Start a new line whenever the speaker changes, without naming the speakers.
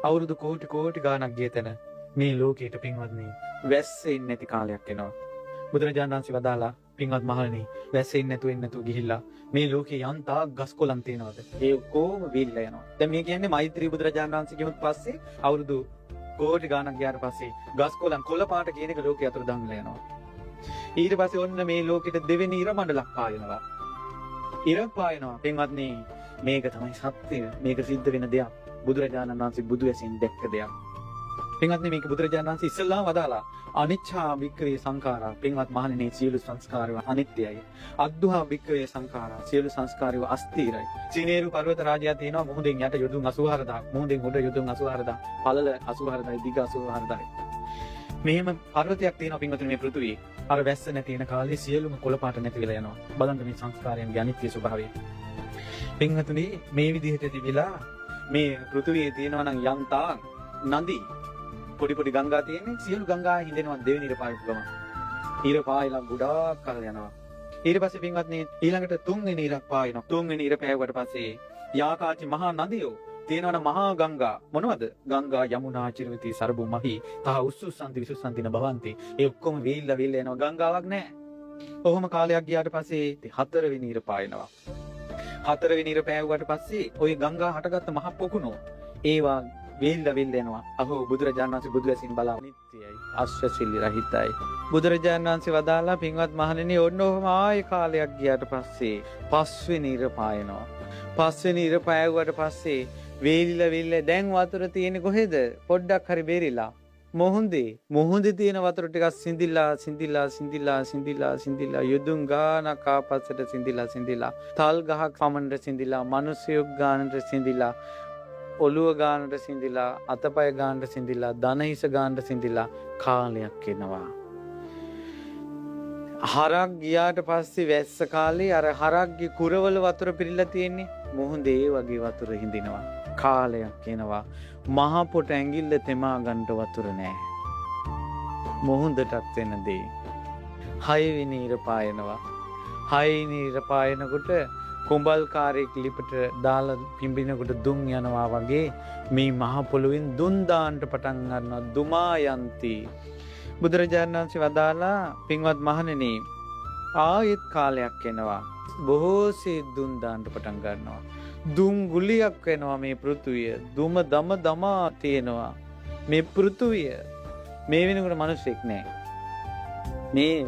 අවුරුදු කෝටි ගාණක් ගිය තැන මේ ලෝකයට පින්වත්නි වැස්සේ නැති කාලයක් එනවා. බුදුරජාණන් වහන්සේ වදාලා පින්වත් මහණෙනි වැස්සෙන්නේ නැතුව ගිහිල්ලා මේ ලෝකේ යන්තා ගස් කොළන් තියනවාද ඒ ඔක්කොම විල්ලා යනවා. දැන් මේ කියන්නේ මෛත්‍රී බුදුරජාණන් වහන්සේ ගෙමුත් පස්සේ අවුරුදු කෝටි ගාණක් ගියාට පස්සේ ගස් කොළන් කොළ පාට කියන එක ලෝකේ අතුරු දඟල යනවා. ඊට පස්සේ ඔන්න මේ ලෝකෙට දෙවෙනි ඉර මණ්ඩලක් පායනවා. ඉර පායනවා. පින්වත්නි මේක තමයි සත්‍යය. මේක සිද්ධ වෙන දෙයක්. බුදුරජාණන් වහන්සේ බුදු ඇසින් දැක්ක දෙයක්. පින්වත්නි මේක බුදුරජාණන් වහන්සේ ඉස්සෙල්ලාම වදාලා අනිච්චා වික්‍රේ සංඛාරා. පින්වත් මහණෙනි සියලු සංස්කාරය අනිත්‍යයි. අද්දුහා වික්‍රේ සංඛාරා. සියලු සංස්කාරය අස්ථිරයි. සීනේරු පර්වත රාජයා තියෙනවා මුහුදෙන් යට යොදුන් 84000ක්. මුහුදෙන් උඩ යොදුන් 84000ක්. පළල 84000යි දිග 84000යි. මෙහෙම පර්වතයක් තියෙනවා පින්වත්නි මේ පෘථුවියේ. අර වැස්ස නැති වෙන කාලේ සියලුම කොළ පාට නැති වෙලා යනවා. බලන්න මේ සංස්කාරයන්ගේ අනිත්‍ය ස්වභාවය. පින්වත්නි මේ විදිහට තිබිලා මේ පෘථුවියේ තියෙනවා නම් යම්තා නදී පොඩි ගංගා තියෙන්නේ සියලු ගංගා හිඳෙනවා දෙවෙනි ඉර පායපු ගම. ඉර පායලා ගොඩාක් කල් යනවා. ඊට පස්සේ පින්වත්නි ඊළඟට තුන්වෙනි ඉරක් පායනවා. තුන්වෙනි ඉර පෑවුවට පස්සේ යාකාචි මහා නදියෝ තියෙනවනේ මහා ගංගා මොනවද? ගංගා යමුනා චිරවති සරබු මහි තා උස්සුසන්ති විසුසන්තින භවಂತಿ. ඒ ඔක්කොම වීල්ලා යනවා ගංගාවක් නැහැ. කොහොම කාලයක් ගියාට පස්සේ හතරවෙනි ඉර පායනවා. හතරවෙනි ඉර පෑවුවට පස්සේ ওই ගංගා හටගත්ත මහ පොකුණෝ ඒවා වීල්ලා යනවා. අහෝ බුදුරජාණන් වහන්සේ බුදු ඇසින් බලා නිත්‍යයි ආශ්‍රසිලි රහිතයි. බුදුරජාණන් වහන්සේ වදාලා පින්වත් මහණෙනි ඔන්න ඔහම ආයේ කාලයක් ගියාට පස්සේ පස්වෙනි ඉර පායනවා. පස්වෙනි ඉර පෑවුවට පස්සේ වීල්ලා දැන් වතුර තියෙන්නේ කොහෙද? පොඩ්ඩක් හරි බේරිලා මොහොඳේ තියෙන වතුර ටිකක් සිඳිලා යුදුන් ගානක් ආපස්සට සිඳිලා තල් ගහක් පමණට සිඳිලා මිනිස්සුක් ගානට සිඳිලා ඔළුව ගානට සිඳිලා අතපය ගානට සිඳිලා දනහිස ගානට සිඳිලා කාලයක් එනවා. හරක් ගියාට පස්සේ වැස්ස කාලේ අර හරක්ගේ කුරවල වතුර පිරීලා තියෙන්නේ මොහොඳේ වගේ වතුර හිඳිනවා. කාලයක් එනවා. මහ පොට ඇඟිල්ල තෙමා ගන්නට වතුර නැහැ. මොහොඳටත් වෙන දේ. 6 වෙනි ඉර පායනවා. 6 වෙනි ඉර පායනකොට කුඹල්කාරයෙක් ලිපට දාලා පිඹිනකොට දුම් යනවා වගේ මේ මහ පොළොවෙන් දුම් දාන්න පටන් ගන්නවා. දුමායන්ති. බුදුරජාණන් වහන්සේ වදාලා පින්වත් මහණෙනි ආයෙත් කාලයක් එනවා. බොහෝසේ දුම් දාන්න පටන් ගන්නවා. දුම් ගුලියක් වෙනවා මේ පෘථුවිය. දුම දමා තියෙනවා. මේ පෘථුවිය මේ වෙනකොට මිනිස්සෙක් නැහැ. මේ